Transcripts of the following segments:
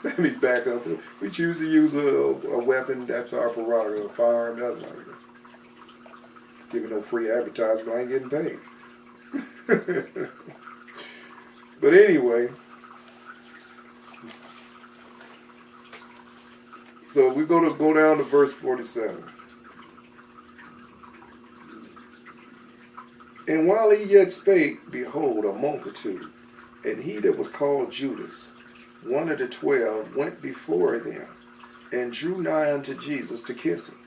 Let me back up. We choose to use a weapon, that's our prerogative. A firearm, that's not giving no free advertising. I ain't getting paid. But anyway, so we're going to go down to verse 47. And while he yet spake, behold, a multitude, and he that was called Judas, one of the 12, went before them, and drew nigh unto Jesus to kiss him.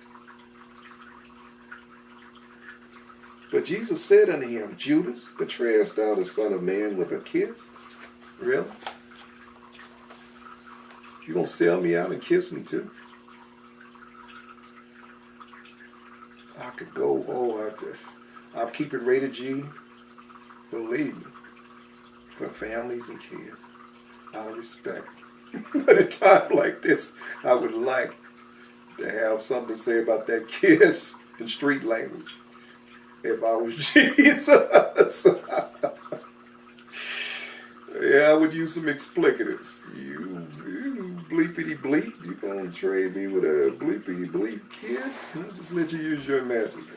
But Jesus said unto him, Judas, betrayest thou the Son of Man with a kiss? Really? You gonna sell me out and kiss me too? I could go, I'll keep it rated G, believe me, for families and kids, out of respect. At a time like this, I would like to have something to say about that kiss in street language. If I was Jesus, yeah, I would use some explicatives. You bleepity bleep, you gonna trade me with a bleepity bleep kiss? I'll just let you use your imagination.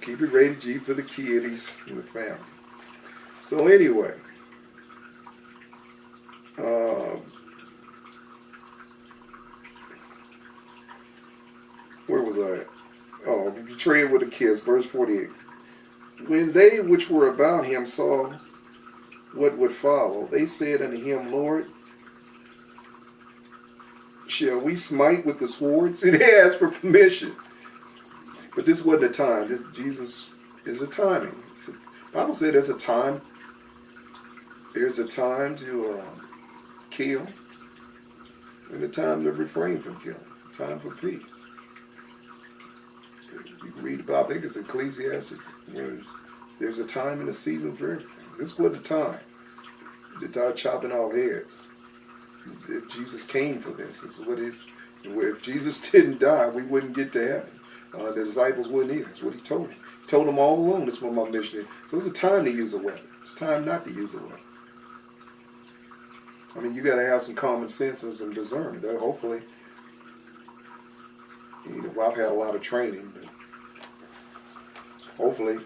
Keep it rated G for the kiddies and the family. So anyway, where was I at? Oh, betrayed with a kiss, verse 48. When they which were about him saw what would follow, they said unto him, Lord, shall we smite with the swords? And they asked for permission. But this wasn't a time. This Jesus is a timing. The Bible said there's a time. There's a time to kill, and a time to refrain from killing. A time for peace. You can read about, I think it's Ecclesiastes. There's a time and a season for everything. This was the time. The time chopping off heads. If Jesus came for this, this is what it is. If Jesus didn't die, we wouldn't get to heaven. The disciples wouldn't either. That's what he told them. He told them all along, this is what my mission is. So it's a time to use a weapon. It's time not to use a weapon. I mean, you got to have some common sense and some discernment. Hopefully, I've had a lot of training, but hopefully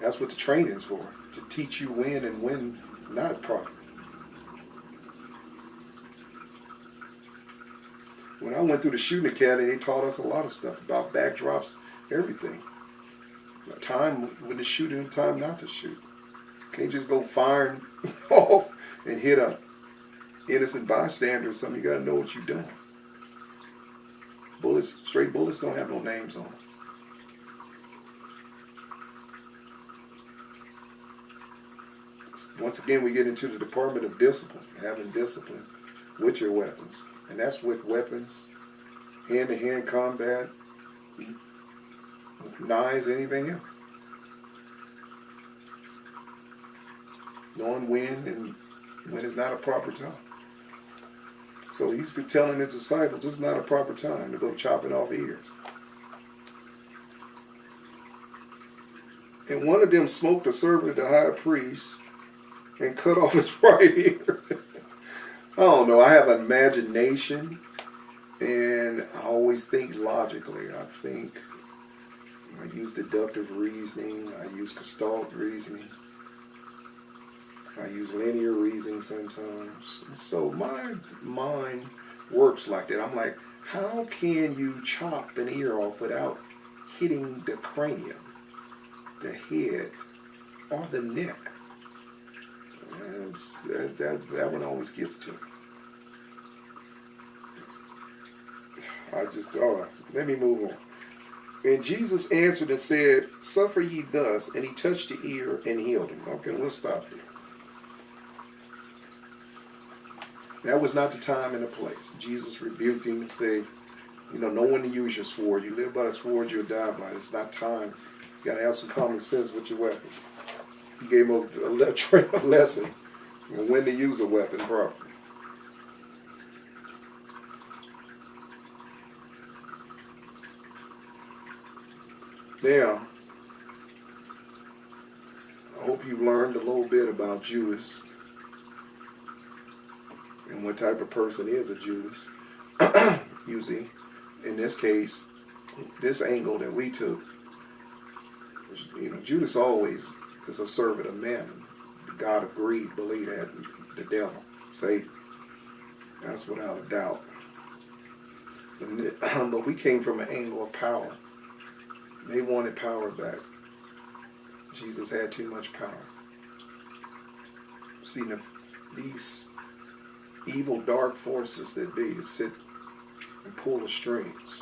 that's what the training is for, to teach you when and when not properly. When I went through the shooting academy, they taught us a lot of stuff about backdrops, everything. Time when to shoot and time not to shoot. Can't just go firing off and hit a innocent bystander or something. You got to know what you're doing. Bullets, straight bullets don't have no names on them. Once again, we get into the department of discipline, having discipline with your weapons. And that's with weapons, hand-to-hand combat, knives, anything else. Knowing when and when is not a proper time. So he's telling his disciples it's not a proper time to go chopping off ears. And one of them smote the servant of the high priest and cut off his right ear. I don't know. I have an imagination, and I always think logically. I use deductive reasoning. I use gestalt reasoning. I use linear reasoning sometimes. And so my mind works like that. I'm like, how can you chop an ear off without hitting the cranium, the head, or the neck? That one always gets to me. Let me move on. And Jesus answered and said, suffer ye thus, and he touched the ear and healed him. Okay, we'll stop there. That was not the time and the place. Jesus rebuked him and said, know when to use your sword. You live by the sword, you'll die by it. It's not time. You got to have some common sense with your weapons. He gave him a lesson on when to use a weapon properly. Now, I hope you've learned a little bit about Judas. And what type of person is a Judas? Usually, in this case, this angle that we took, Judas always is a servant of mammon. The god of greed, believe that, the devil, Satan. That's without a doubt. But we came from an angle of power. They wanted power back. Jesus had too much power. See, these evil, dark forces that be to sit and pull the strings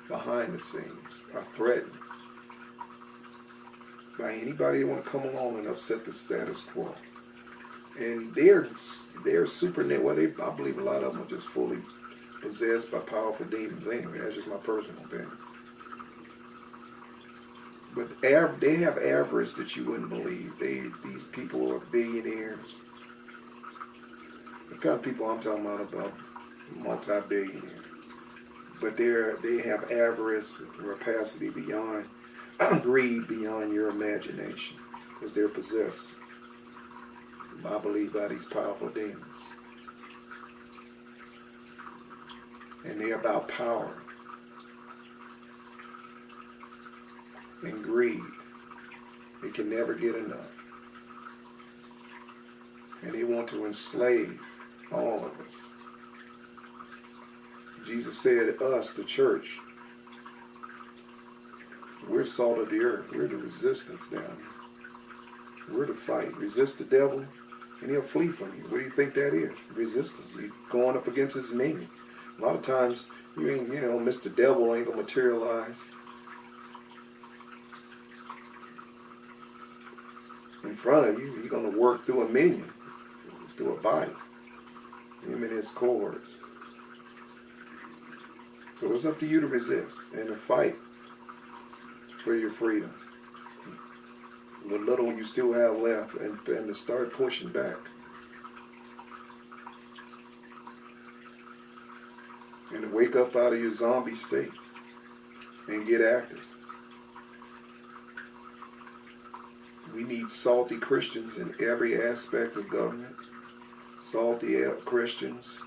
behind the scenes are threatened by anybody that want to come along and upset the status quo. And they're super, I believe a lot of them are just fully possessed by powerful demons anyway. That's just my personal opinion. But they have avarice that you wouldn't believe. These people are billionaires. The kind of people I'm talking about multi-billionaires. But they have avarice, rapacity beyond, greed beyond your imagination. Because they're possessed, I believe, by these powerful demons. And they're about power and greed. They can never get enough. And they want to enslave all of us. Jesus said us, the church, we're salt of the earth. We're the resistance down here. We're the fight. Resist the devil and he'll flee from you. What do you think that is? Resistance. You're going up against his minions. A lot of times, Mr. Devil ain't going to materialize in front of you. He's going to work through a minion, through a body, him and his cohorts. So it's up to you to resist and to fight for your freedom. What little you still have left, and to start pushing back. And to wake up out of your zombie state and get active. We need salty Christians in every aspect of government. Salty Christians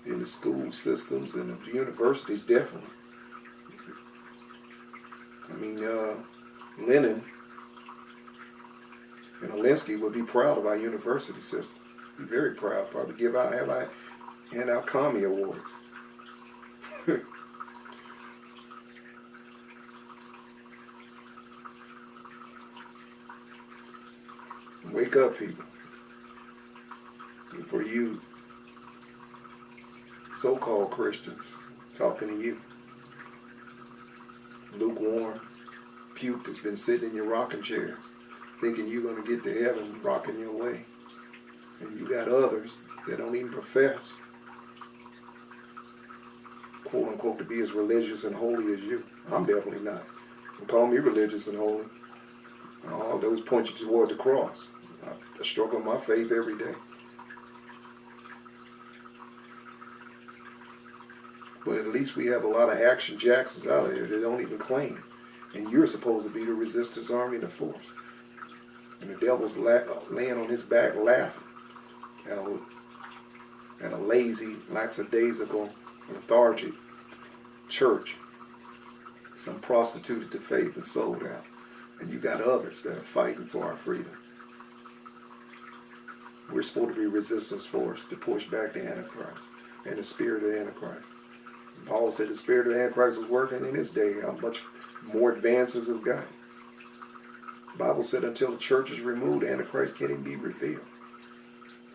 in the school systems and the universities, definitely. Lenin and Alinsky would be proud of our university system. Be very proud. Probably hand out commie awards. Wake up, people. And for you so-called Christians, talking to you, lukewarm, puke that's been sitting in your rocking chair, thinking you're going to get to heaven rocking your way. And you got others that don't even profess, quote unquote, to be as religious and holy as you. I'm definitely not. Don't call me religious and holy. All those point you toward the cross. I struggle with my faith every day. But at least we have a lot of action Jacksons out there that don't even claim. And you're supposed to be the resistance army and the force. And the devil's laying on his back laughing at a lazy, lackadaisical, lethargic church. Some prostituted to faith and sold out. And you got others that are fighting for our freedom. We're supposed to be resistance force to push back the Antichrist and the spirit of the Antichrist. Paul said the spirit of the Antichrist was working in his day. How much more advances have gotten. The Bible said until the church is removed, the Antichrist can't even be revealed.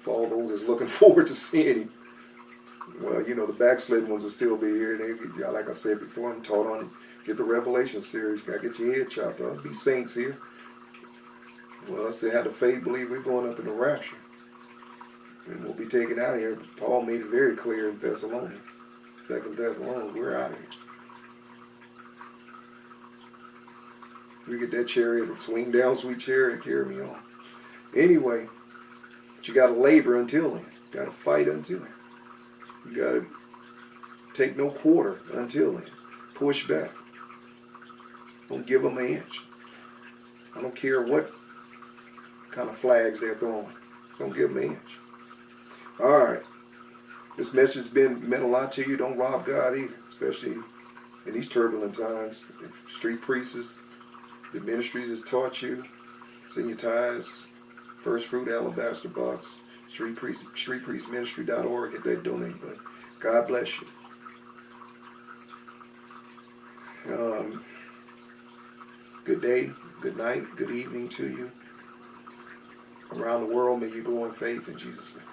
For all those that's looking forward to seeing him, well, the backslidden ones will still be here. They, like I said before, I'm taught on get the Revelation series. Got to get your head chopped off. Be saints here. Well, us that have the faith believe we're going up in the rapture. And we'll be taken out of here. Paul made it very clear in Thessalonians. 2 Thessalonians, we're out of here. We get that chariot, swing down, sweet chariot, carry me on. Anyway, but you got to labor until then. You got to fight until then. You got to take no quarter until then. Push back. Don't give them an inch. I don't care what kind of flags they're throwing. Don't give them an inch. All right. This message has meant a lot to you. Don't rob God either, especially in these turbulent times. If street priests, the ministries has taught you. Send your tithes, first fruit, alabaster box, streetpriestministry.org. Hit that donate button. God bless you. Good day, good night, good evening to you. Around the world, may you go in faith in Jesus' name.